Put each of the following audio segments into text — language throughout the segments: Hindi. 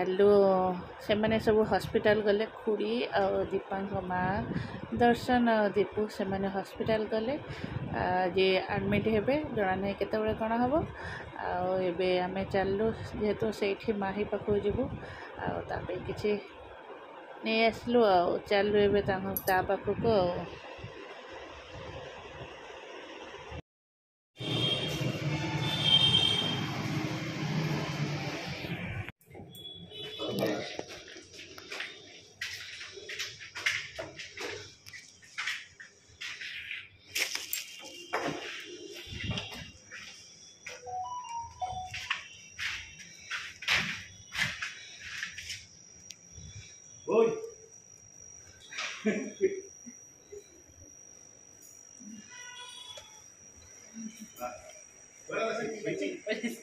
चलू से मैंने सब हॉस्पिटल गले खुड़ी और दीपांक माँ दर्शन और दीपू से मैंने हॉस्पिटल गले जे एडमिट हेबे जना नहीं केते कौन हम आबे आम चलू जेहेतु से माही पाखु जीवु आगे किसी नहीं आसलु चलू एवं पाखक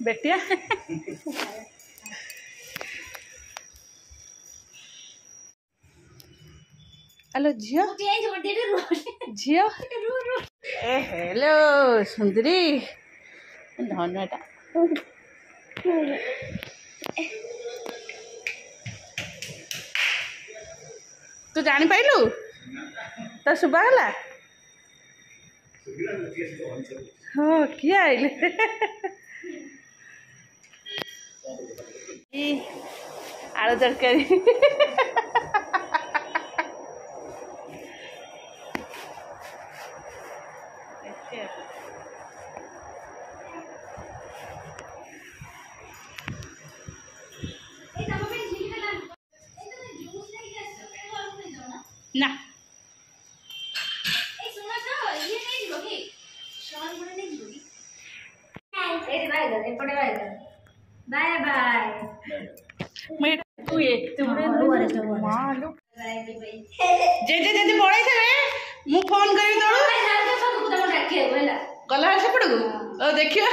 बेटिया हेलो झियो झियो हेलो सुंदरी धनटा तू जानी पाइलु तो सुबह गला हाँ किया आइले आलू तरकारी ना बाय बाय तू एते जे पड़े थे मु फोन करी गला सेपट को देखिए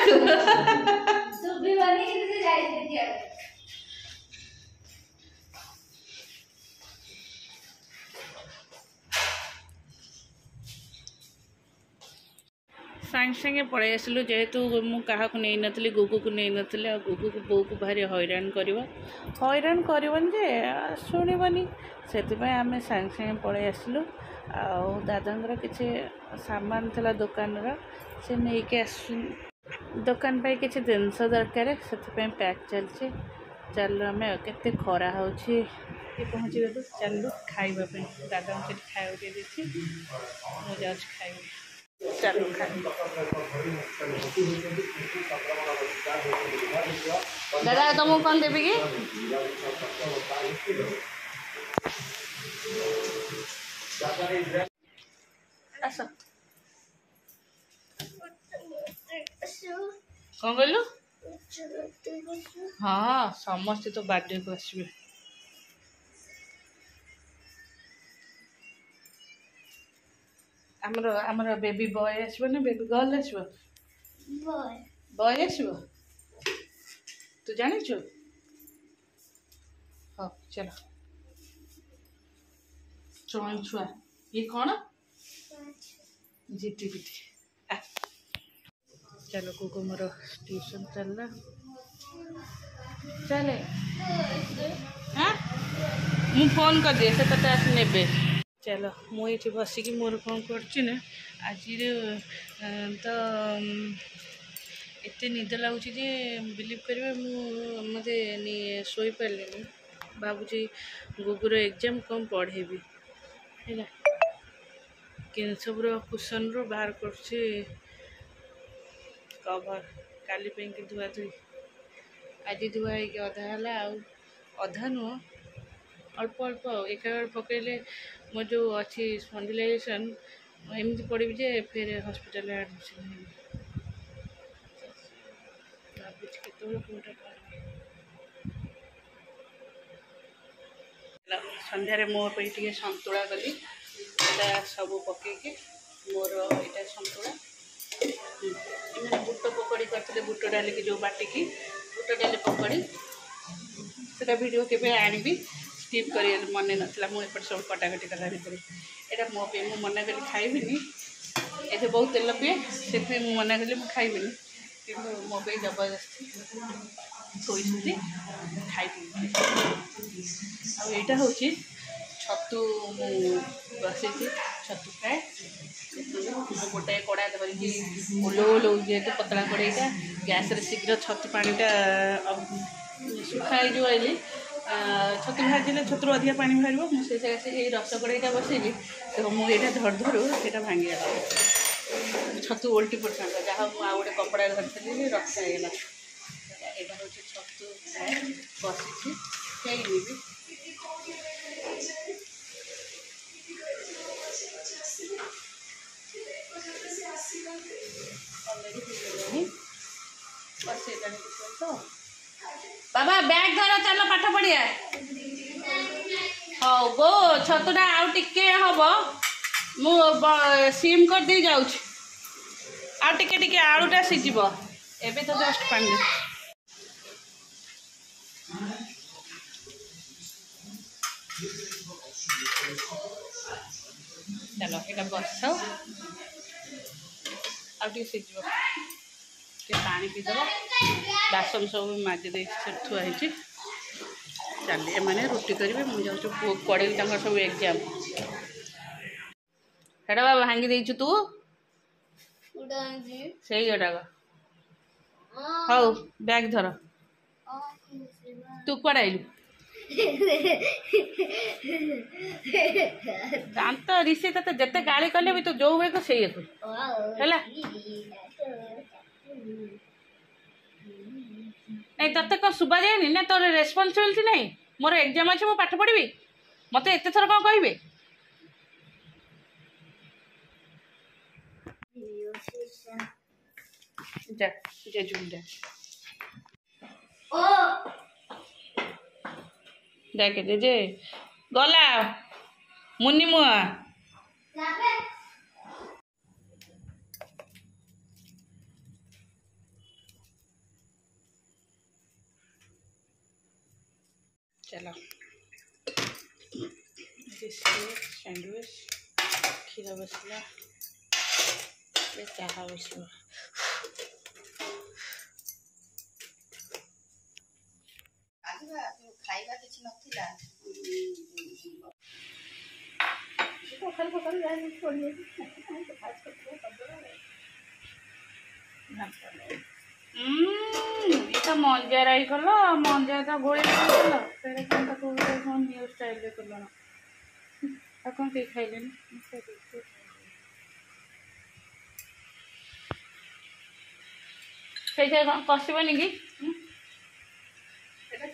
सागे सागे पड़े आसलु जेहेतु मुझे नहीं नी गुगु को नहीं नी आ गुगु को बो को भारी हैरान करन जे शुणवनी से आम सागे सागे पड़े आसलु दादा किसी सामान था दुकान से नहीं के दुकान पर किसी जिनस दरकार से पैक चलती चलो आम के खरा हो पहुँचे चलू खावाई दादा से खाया दे मुझे खाई चलो दादा तुमको कौन देवी कि आस कौन कहलु हाँ समस्ते तो बर्थडे को आसबे आमर आमर बेबी बॉय आसबो ना बेबी गर्ल आसबो बॉय आसबो तू जानिछु हाँ चलो चोई छुआ ये कौन जीटी पीटी चलो को मोर ट्यूशन चलना चले हाँ मु फोन कर दिए से तते आस नेबे चलो मुझे बसिक मोर कौन कर आज तो एत निद लगुच बिलीव करेंगे मुझे शोई पारे भावुँ गुगुर एग्जाम कम पढ़ेबी है सबूर कुशन रू बाहर कर कवर काली धुआ धुई आज धुआ हो अधा है आधा नुह अल्प अल्प एक पकड़े मो जो अच्छी स्पॉन्डिलाइजेशन एमती पड़ी जे फिर हॉस्पिटल एडमिशन संध्यारे मो पे संतुला कली सब पकईकि मोर यहाँ संतुला बुट पकड़ी करते बुट डाल की जो बाटिकी बुट डाल पकड़ी से वीडियो के आनी स्किप कर मन नाला मुझे सब कटाकटी कला भितर यहाँ मो पे मुझे मना कली खाइबिनी ये बहुत तेल पिए से मना कली मुझे खाइबिनी कि मो पे जबरदस्ती ଶୋଇଛନ୍ତି ଖାଇ ଏଇଟା ହେଉଛି ଛତୁ ମୁଁ ବସେଇଛି ଛତୁ ଫ୍ରାଏ। ମୁଁ ଗୋଟାଏ କଡ଼ା ଧରିକି ଓହ୍ଲଉ ଯେହେତୁ ପତଳା କଡ଼େଇଟା ଗ୍ୟାସ୍ରେ ଶୀଘ୍ର ଛତୁ ପାଣିଟା ଶୁଖା ହେଇଯିବ ଏଇଲି ଛତୁ ଭାଜିଲେ ଛତୁରୁ ଅଧିକା ପାଣି ବାହାରିବ। ମୁଁ ସେଇ ଜାଗାରେ ଏଇ ରସ କଡ଼େଇଟା ବସେଇଲି ତ ମୁଁ ଏଇଟା ଧରୁ ସେଇଟା ଭାଙ୍ଗିଗଲା ଛତୁ ଓଲଟି ପଡ଼ିଥାନ୍ତା। ଯାହା ମୁଁ ଆଉ ଗୋଟେ କପଡ଼ା ଧରିଥିଲି ରକ୍ଷା ହେଇଗଲା। ଏଇଟା ହେଉଛି ଛତୁ ଫ୍ରାଏ ବସିଛି ହେଇନି ବି। बाबा बैग धर चल पाठ पढ़िया। हाँ गो छतुटा आउ टिके हम मु सीम कर दे जाऊँ आउ टिके टिके आलूटा सीझिब एबे तो जस्ट पानी चलो ये बस आगे सीझ पानी पीदेव बासन सब माजी दे थुआई चल एम रुटी करेंगे मुझे पुओ कड़े सब एग्जाम हेटा बाबा भांगी देचु तू से हौ बैग धर तू कड़े आइलु दांत ऋषि ते जिते गाड़ी कले भी तू जो वे को सही है नहीं तते कौन सुबह जाए ना तोर रेस्पॉन्सिबिलिटी नहीं मोर एग्जाम अच्छे मुझे पाठ पढ़ी मत एत थर कौन कहे देख जे गला मुनि मुआ चलो सैंडविच क्षीर बसला चाह बसला खाइबा किछि नथिला तो मंजा राई कल मंजा तो गोली न्यू स्टाइल कल कौन कहीं खाइले कसबनी कि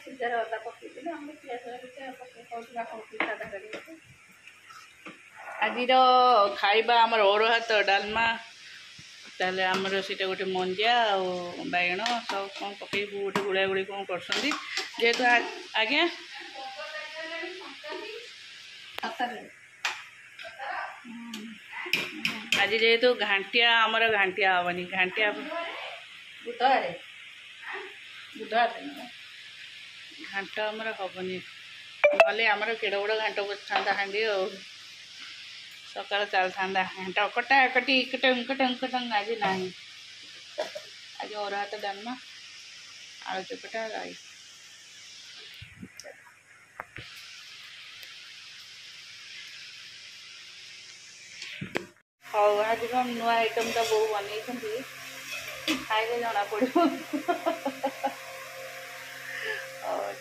सीजार अदा पकड़ आज खाइबा आमर ओर हाथ डालमा ताले आमर सीटा गोटे मंजा बैगण सब कौन पकड़ गोटे गुड़ा गुड़ी कौन कर जेहेतु आज्ञा आज जेहेतु घांटिया आमर घांटिया हेनी घांटिया बुधवार घाट आमर हेनी ना आमर केड़ बड़ घाट बसता हाँ सकाल चलता घाट कटा कटी कटंग कटंग कटंग आज ना आज और हाथ डालमा आलू चपटा राई हाँ आज कौन नुआ आइटम तो बहु बन खाइले जना पड़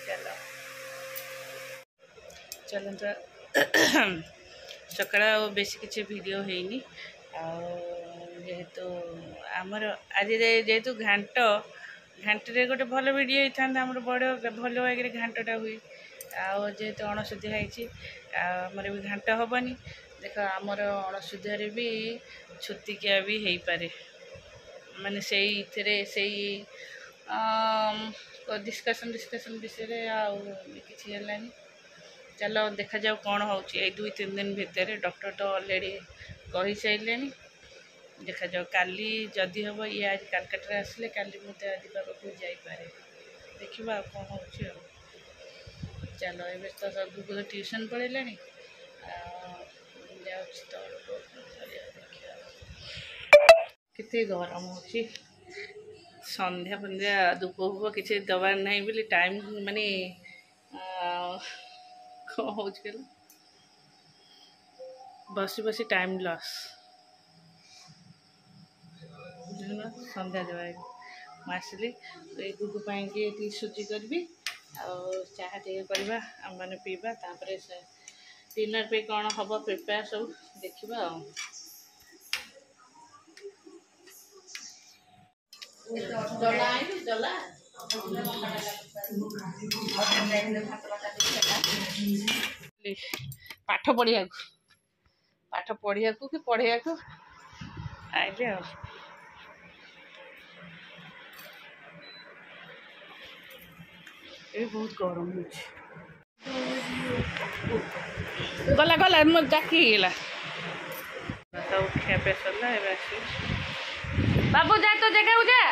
चलो चलो तो सकाळ बेस किसी वीडियो होनी जेहेतु आमर आज जेहेतु घाट घाटे गोटे भल वीडियो होता आमर बड़ भल भाग घाटा हुए जेहेतु अणसुधिया आमर भी घाट हेनी देख आमर अणसुधिया भी छुतिकिया भी हो पारे माने से डिस्कसन विषय किसी चलो देखा जाओ कौन हो 2-3 दिन भितर डॉक्टर तो ऑलरेडी कही सारे देखा जाओ काली जदि हम ये आज कालकाटा आसिले काली मुझे आज पाक जापे देखा कौन हो चलो ए तो सब तो ट्यूशन पढ़ेला केते गरम हो ସନ୍ଧ୍ୟା ଫନ୍ଧ୍ୟା ଧୂପ ଫୂପ କିଛି ଦେବାର ନାହିଁ ବୋଲି ଟାଇମ୍ ମାନେ କ'ଣ ହେଉଛି କହିଲ ବସି ବସି ଟାଇମ୍ ଲସ୍ ସନ୍ଧ୍ୟା ଦେବା ମୁଁ ଆସିଲି ଏଇ ଗୁଗୁ ପାଇଁକି ଟିକେ ସୁଜି କରିବି ଆଉ ଚାହା ଟିକେ କରିବା ଆମମାନେ ପିଇବା ତାପରେ ଡିନର୍ ପାଇଁ କ'ଣ ହେବ ପ୍ରିପେୟାର ସବୁ ଦେଖିବା ଆଉ ପାଠ ପଢ଼ିବାକୁ କି ପଢ଼େଇବାକୁ ଆଇଲେ ଆଉ ଏବେ ବହୁତ ଗରମ ହେଉଛି ଗଲା ଗଲା ମୋ ଜାକି ହେଇଗଲା ସବୁ ଖିଆପିଆ ସରିଲା ଏବେ ଆସିଲି ବାବୁ ଯା ତ ଜାଗାକୁ ଯା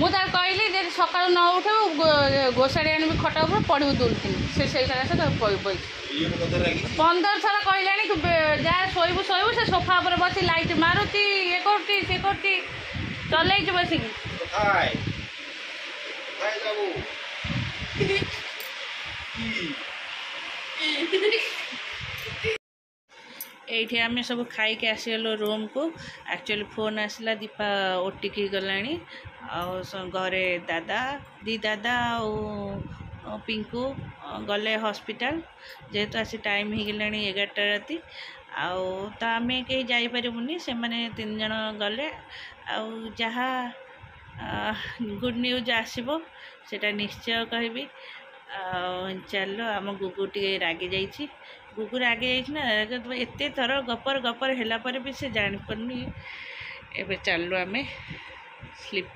ମୁଁ ତାକୁ କହିଲି ଯେ ସକାଳୁ ନ ଉଠିବୁ ଗୋସାଡ଼ି ଆଣିବି ଖଟ ଉପରେ ପଡ଼ିବୁ ଦୁଲକିନି ସେ ସେଇ ସକାଶେ ତାକୁ ବଇଛି 15 ଥର କହିଲାଣି ଯାହା ଶୋଇବୁ ଶୋଇବୁ ସେ ସୋଫା ଉପରେ ବସି ଲାଇଟ୍ ମାରୁଛି ଇଏ କରୁଛି ସେ କରୁଛି ଚଲେଇଛି ବସିକି ଏଇଠି ଆମେ ସବୁ ଖାଇକି ଆସିଗଲୁ ରୁମ୍କୁ ଆକ୍ଚୁଆଲି ଫୋନ୍ ଆସିଲା ଦୀପା ଓଟିକି ଗଲାଣି ଆଉ ଘରେ ଦି ଦାଦା ଆଉ ପିଙ୍କୁ ଗଲେ ହସ୍ପିଟାଲ ଯେହେତୁ ଆସି ଟାଇମ୍ ହେଇଗଲାଣି 11ଟା ରାତି ଆଉ ତ ଆମେ କେହି ଯାଇପାରିବୁନି ସେମାନେ 3 ଜଣ ଗଲେ ଆଉ ଯାହା ଗୁଡ୍ ନ୍ୟୁଜ୍ ଆସିବ ସେଟା ନିଶ୍ଚୟ କହିବି ଆଉ ଚାଲ ଆମ ଗୁଗୁ ଟିକେ ରାଗି ଯାଇଛି ଗୁଗୁ ରାଗି ଯାଇଛି ନା ଏତେ ଥର ଗପର ହେଲା ପରେ ବି ସେ ଜାଣିପାରୁନି ଏବେ ଚାଲୁ ଆମେ ସ୍ଲିପ୍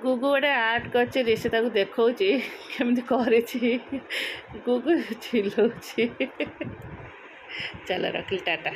गुगु गोटे आर्ट कर से देखा केमती कर गुगु चिल्लाऊँ चल रखिल टाटा।